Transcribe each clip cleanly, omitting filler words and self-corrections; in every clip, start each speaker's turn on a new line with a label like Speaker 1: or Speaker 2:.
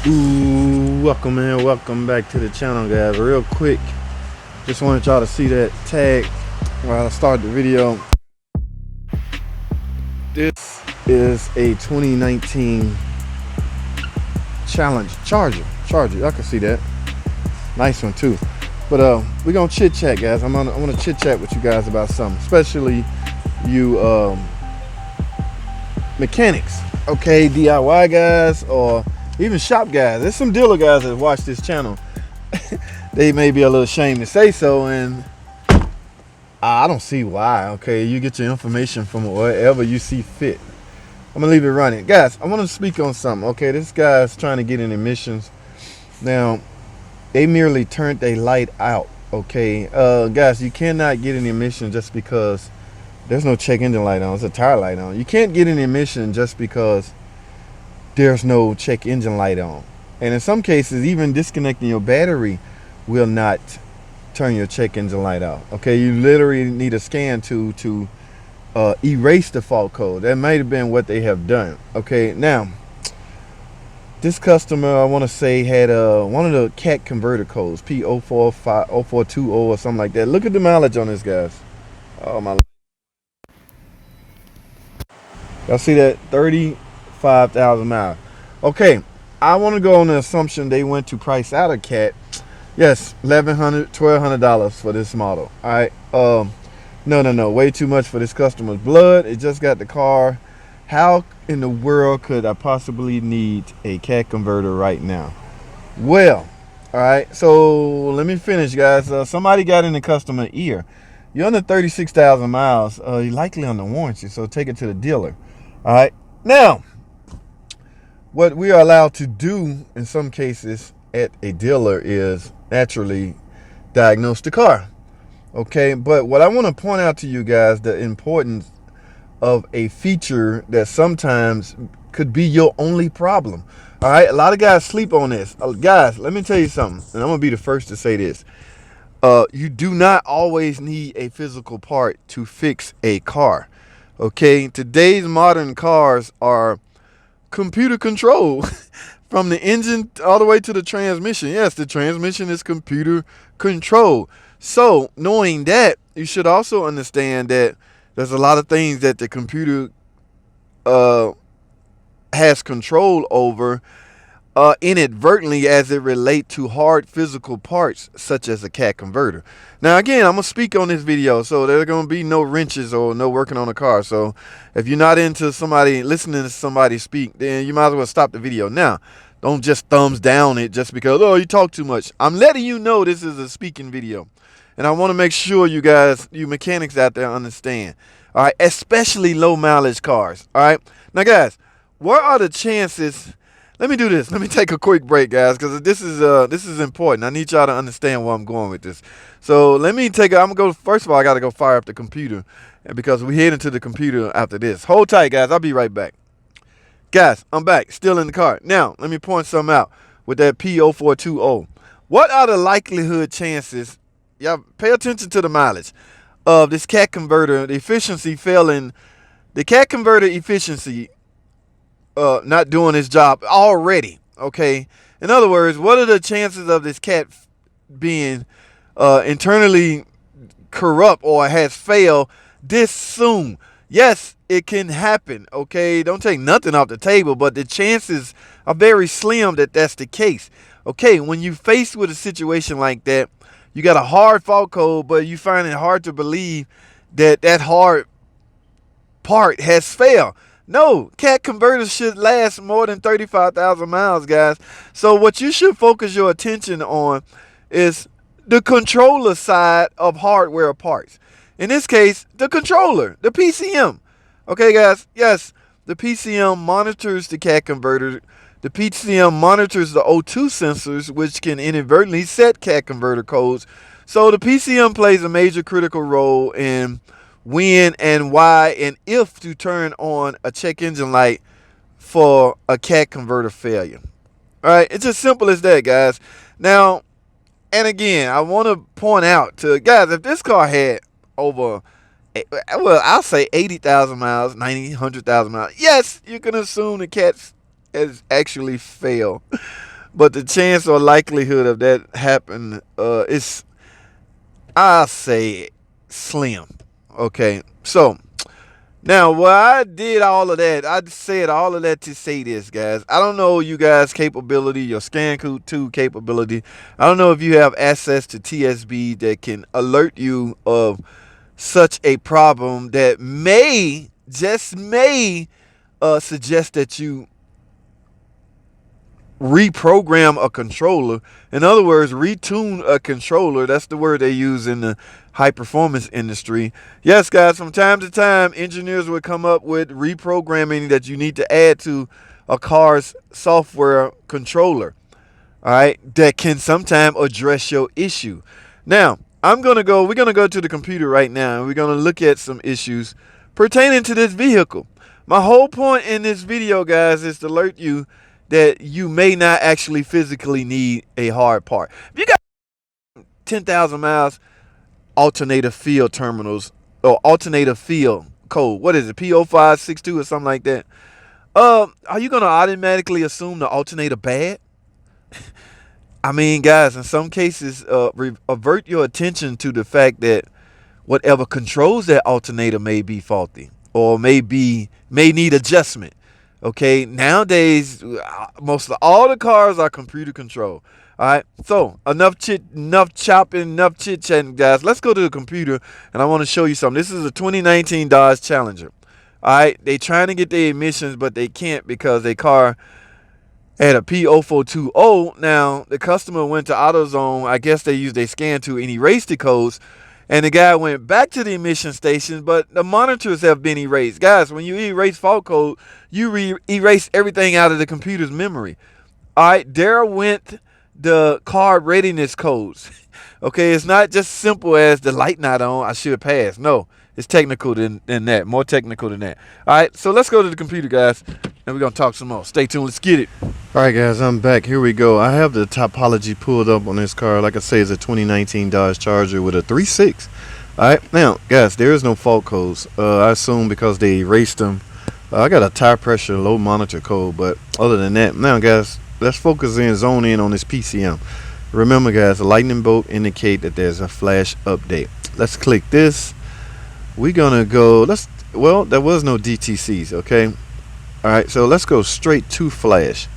Speaker 1: Welcome in, welcome back to the channel, guys. Real quick, just wanted y'all to see that tag while I start the video. This is a 2019 Challenge Charger. Y'all can see that. Nice one too. But we're gonna chit chat, guys. I want to chit chat with you guys about something, especially you mechanics, okay, DIY guys, or even shop guys. There's some dealer guys that watch this channel. They may be a little ashamed to say so, and I don't see why. Okay, you get your information from wherever you see fit. I'm gonna leave it running, guys. I want to speak on something. Okay, this guy's trying to get in emissions. Now, they merely turned a light out. Okay, guys, you cannot get an emission just because there's no check engine light on. It's a tire light on. You can't get an emission just because there's no check engine light on. And in some cases, even disconnecting your battery will not turn your check engine light out. Okay, you literally need a scan to erase the fault code. That might have been what they have done. Okay, now this customer, I want to say, had one of the cat converter codes, P0420 or something like that. Look at the mileage on this, guys. Oh my, y'all see that? 35,000 miles. Okay, I want to go on the assumption they went to price out a cat. Yes, $1,200 for this model. All right. No, way too much for this customer's blood. It just got the car. How in the world could I possibly need a cat converter right now? Well, all right, so let me finish, guys. Somebody got in the customer ear. You're under 36,000 miles. You're likely under warranty, so take it to the dealer. All right, now what we are allowed to do in some cases at a dealer is naturally diagnose the car. Okay, but what I want to point out to you guys, the importance of a feature that sometimes could be your only problem. All right, a lot of guys sleep on this. Guys, let me tell you something, and I'm gonna be the first to say this. You do not always need a physical part to fix a car. Okay, today's modern cars are computer control from the engine all the way to the transmission. Yes, the transmission is computer control. So knowing that, you should also understand that there's a lot of things that the computer has control over inadvertently as it relates to hard physical parts such as a cat converter. Now again, I'm gonna speak on this video, so there's gonna be no wrenches or no working on the car. So if you're not into somebody listening to somebody speak, then you might as well stop the video now. Don't just thumbs down it just because, oh, you talk too much. I'm letting you know this is a speaking video, and I want to make sure you guys, you mechanics out there, understand. All right, especially low mileage cars. All right, now guys, what are the chances? Let me do this. Let me take a quick break, guys, because this is important. I need y'all to understand where I'm going with this. So let me take. I'm gonna go. First of all, I gotta go fire up the computer, and because we head into the computer after this. Hold tight, guys. I'll be right back. Guys, I'm back. Still in the car. Now let me point something out with that P0420. What are the likelihood chances? Y'all pay attention to the mileage of this cat converter. The efficiency failing. The cat converter efficiency. Not doing his job already. Okay, in other words, what are the chances of this cat being internally corrupt or has failed this soon? Yes, it can happen. Okay, don't take nothing off the table, but the chances are very slim that that's the case. Okay, when you faced with a situation like that, you got a hard fault code, but you find it hard to believe that that hard part has failed. No, cat converters should last more than 35,000 miles, guys. So what you should focus your attention on is the controller side of hardware parts. In this case, the controller, the PCM. Okay, guys, yes, the PCM monitors the cat converter. The PCM monitors the O2 sensors, which can inadvertently set cat converter codes. So the PCM plays a major critical role in when and why and if to turn on a check engine light for a cat converter failure. All right, it's as simple as that, guys. Now, and again, I want to point out to guys, if this car had over, well, I'll say 80,000 miles, 90, 100,000 miles, yes, you can assume the cat has actually failed. but the chance or likelihood of that happen is, I'll say, slim. Okay, so now, well, I did all of that. I said all of that to say this, guys. I don't know you guys' capability, your scan code 2 capability. I don't know if you have access to TSB that can alert you of such a problem that may, just may, suggest that you reprogram a controller. In other words, retune a controller. That's the word they use in the high performance industry. Yes, guys, from time to time, engineers would come up with reprogramming that you need to add to a car's software controller. All right, that can sometimes address your issue. Now, we're gonna go to the computer right now, and we're gonna look at some issues pertaining to this vehicle. My whole point in this video, guys, is to alert you that you may not actually physically need a hard part. If you got 10,000 miles, alternator field terminals, or alternator field code, what is it, P0562 or something like that, are you going to automatically assume the alternator bad? I mean, guys, in some cases, avert your attention to the fact that whatever controls that alternator may be faulty or may need adjustment. Okay, nowadays, most of all the cars are computer controlled. All right, so enough chopping, enough chit chatting, guys. Let's go to the computer, and I want to show you something. This is a 2019 Dodge Challenger. All right, they trying to get their emissions, but they can't because their car had a P0420. Now the customer went to AutoZone. I guess they used their scan to and erased the codes. And the guy went back to the emission station, but the monitors have been erased. Guys, when you erase fault code, you erase everything out of the computer's memory. All right, there went the car readiness codes. Okay, it's not just simple as the light not on, I should pass. No, it's technical than that, more technical than that. All right, so let's go to the computer, guys, and we're going to talk some more. Stay tuned. Let's get it. All right, guys, I'm back. Here we go. I have the topology pulled up on this car. Like I say, it's a 2019 Dodge Charger with a 3.6. All right, now, guys, there is no fault codes. I assume because they erased them. I got a tire pressure low monitor code, but other than that, now, guys, let's zone in on this PCM. Remember, guys, the lightning bolt indicate that there's a flash update. Let's click this. We're gonna go. Well, there was no DTCs. Okay. All right, so let's go straight to flash.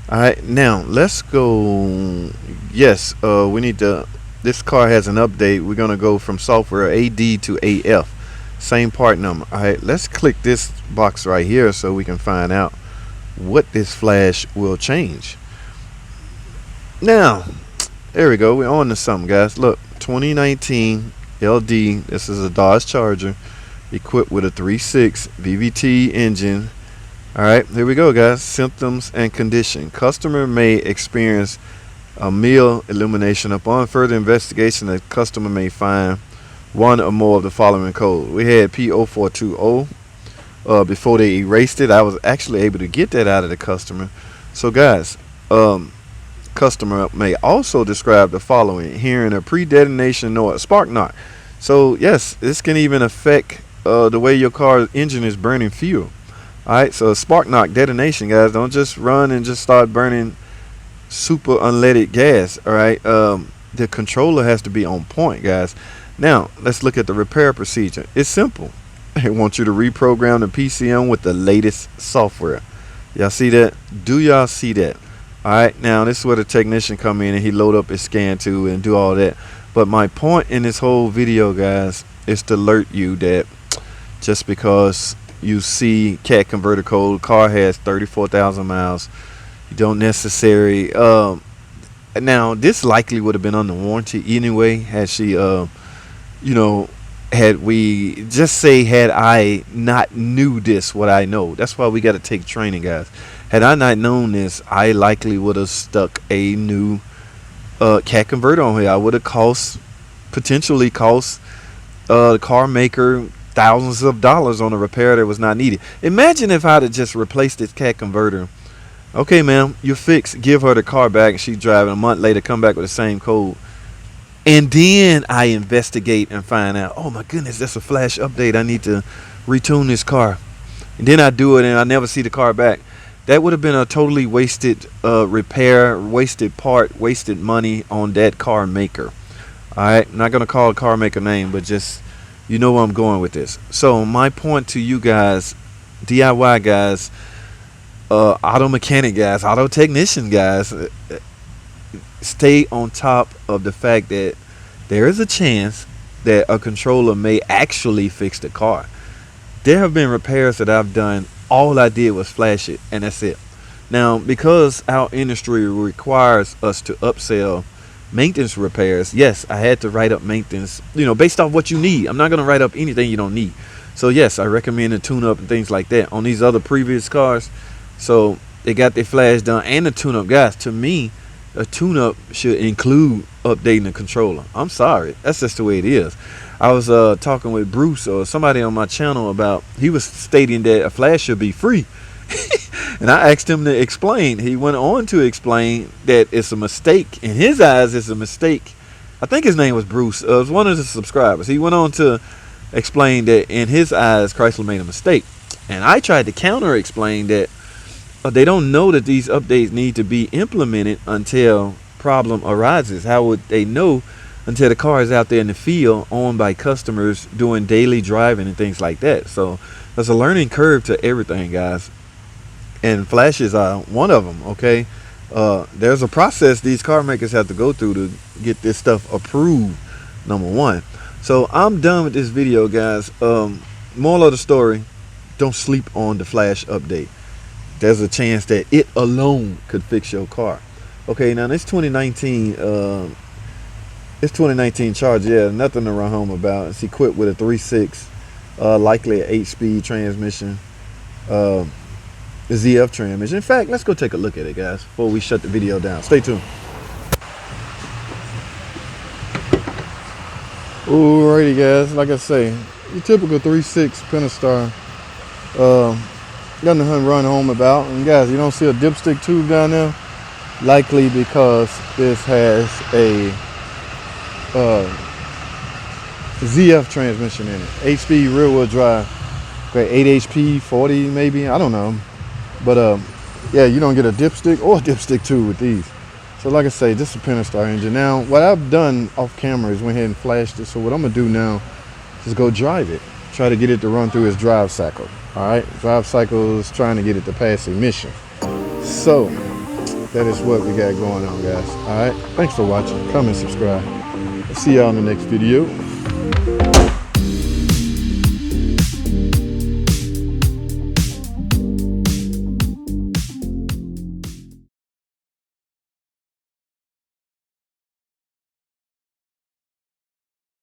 Speaker 1: All right, now let's go. Yes, we need to. This car has an update. We're gonna go from software AD to AF, same part number. All right, let's click this box right here so we can find out what this flash will change. Now, there we go. We're on to something, guys. Look, 2019 LD. This is a Dodge Charger equipped with a 3.6 VVT engine. All right, here we go, guys. Symptoms and condition. Customer may experience a meal illumination. Upon further investigation, the customer may find one or more of the following code. We had P0420 before they erased it. I was actually able to get that out of the customer. So, guys, customer may also describe the following: hearing a pre-detonation or a spark knock. So, yes, this can even affect the way your car's engine is burning fuel. Alright, so spark knock, detonation, guys. Don't just run and just start burning super unleaded gas. Alright, the controller has to be on point, guys. Now, let's look at the repair procedure. It's simple. They want you to reprogram the PCM with the latest software. Y'all see that? Do y'all see that? Alright, now this is where the technician come in and he load up his scan to and do all that. But my point in this whole video, guys, is to alert you that just because you see CAT converter code, car has 34,000 miles, you don't necessarily now this likely would have been under warranty anyway had she you know, had I not knew this, what I know. That's why we got to take training, guys. Had I not known this, I likely would have stuck a new CAT converter on here. I would have potentially cost the car maker thousands of dollars on a repair that was not needed. Imagine if I'd have just replaced this CAT converter. Okay, ma'am, you're fixed. Give her the car back, and she's driving. A month later, come back with the same code. And then I investigate and find out, oh my goodness, that's a flash update. I need to retune this car. And then I do it, and I never see the car back. That would have been a totally wasted repair, wasted part, wasted money on that car maker. All right, I'm not gonna call a car maker name, but just you know where I'm going with this. So my point to you guys, DIY guys, auto mechanic guys, auto technician guys, stay on top of the fact that there is a chance that a controller may actually fix the car. There have been repairs that I've done. All I did was flash it, and that's it. Now, because our industry requires us to upsell maintenance repairs, yes, I had to write up maintenance, based off what you need. I'm not going to write up anything you don't need. So yes, I recommend a tune-up and things like that on these other previous cars. So they got their flash done and the tune-up. Guys, to me, a tune-up should include updating the controller. I'm sorry, that's just the way it is. I was talking with Bruce or somebody on my channel about, he was stating that a flash should be free. And I asked him to explain. He went on to explain that it's a mistake. In his eyes, it's a mistake. I think his name was Bruce. It was one of the subscribers. He went on to explain that in his eyes, Chrysler made a mistake. And I tried to counter explain that they don't know that these updates need to be implemented until problem arises. How would they know until the car is out there in the field owned by customers doing daily driving and things like that? So there's a learning curve to everything, guys. And flashes are one of them, okay? There's a process these car makers have to go through to get this stuff approved, number one. So I'm done with this video, guys. Moral of the story, don't sleep on the flash update. There's a chance that it alone could fix your car. Okay, now this 2019 Charger, yeah, nothing to run home about. It's equipped with a 3.6, likely an 8-speed transmission, the ZF transmission. In fact, let's go take a look at it, guys, before we shut the video down. Stay tuned. Alrighty, guys, like I say, your typical 3.6 Pentastar. Nothing to run home about. And guys, you don't see a dipstick tube down there, likely because this has a ZF transmission in it, 8-speed rear-wheel drive. Okay, 8 HP, 40 maybe, I don't know. But yeah, you don't get a dipstick or a dipstick tube with these. So like I say, this is a Pentastar engine. Now, what I've done off camera is went ahead and flashed it. So what I'm gonna do now is go drive it, try to get it to run through its drive cycle. All right, drive cycle is trying to get it to pass emission. So that is what we got going on, guys. All right, thanks for watching. Comment, subscribe. I'll see y'all in the next video.